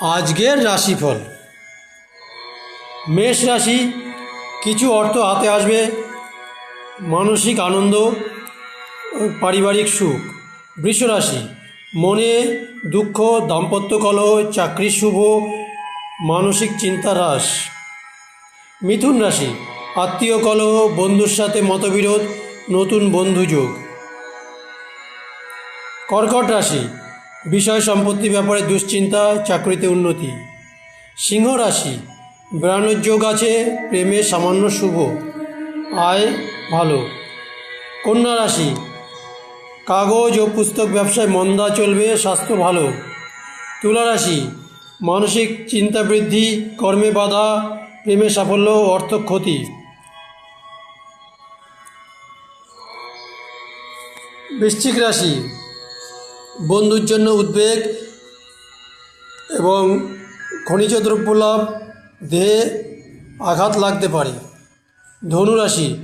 আজকের রাশিফল। মেষ রাশি, কিছু অর্থ হাতে আসবে, মানসিক আনন্দ, পারিবারিক সুখ। বৃষ রাশি, মনে দুঃখ, দাম্পত্য কলহ, চাকরির শুভ, মানসিক চিন্তা হ্রাস। মিথুন রাশি, আত্মীয় কলহ, বন্ধুর সাথে মতবিরোধ, নতুন বন্ধু যোগ। কর্কট রাশি, বিষয় সম্পত্তি ব্যাপারে দুশ্চিন্তা, চাকরিতে উন্নতি। সিংহ রাশি, বেড়ানোর যোগ আছে, প্রেমে সামান্য শুভ, আয় ভালো। কন্যা রাশি, কাগজ ও পুস্তক ব্যবসায় মন্দা চলবে, স্বাস্থ্য ভালো। তুলা রাশি, মানসিক চিন্তা বৃদ্ধি, কর্মে বাধা, প্রেমে সাফল্য, অর্থ ক্ষতি। বৃশ্চিক রাশি, বন্ধুর জন্য উদ্বেগ এবং খনিজ দ্রব্য লাভ, দেহে আঘাত লাগতে পারে। ধনু রাশি,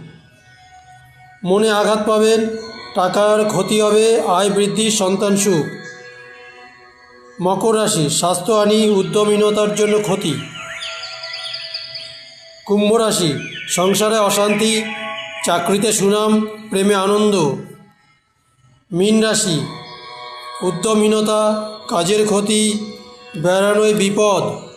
মনে আঘাত পাবেন, টাকার ক্ষতি হবে, আয় বৃদ্ধি, সন্তান সুখ। মকর রাশি, স্বাস্থ্যহানি, উদ্যমহীনতার জন্য ক্ষতি। কুম্ভ রাশি, সংসারে অশান্তি, চাকরিতে সুনাম, প্রেমে আনন্দ। মীন রাশি, উদ্যমহীনতা, কাজের ক্ষতি, বেড়ানোয় বিপদ।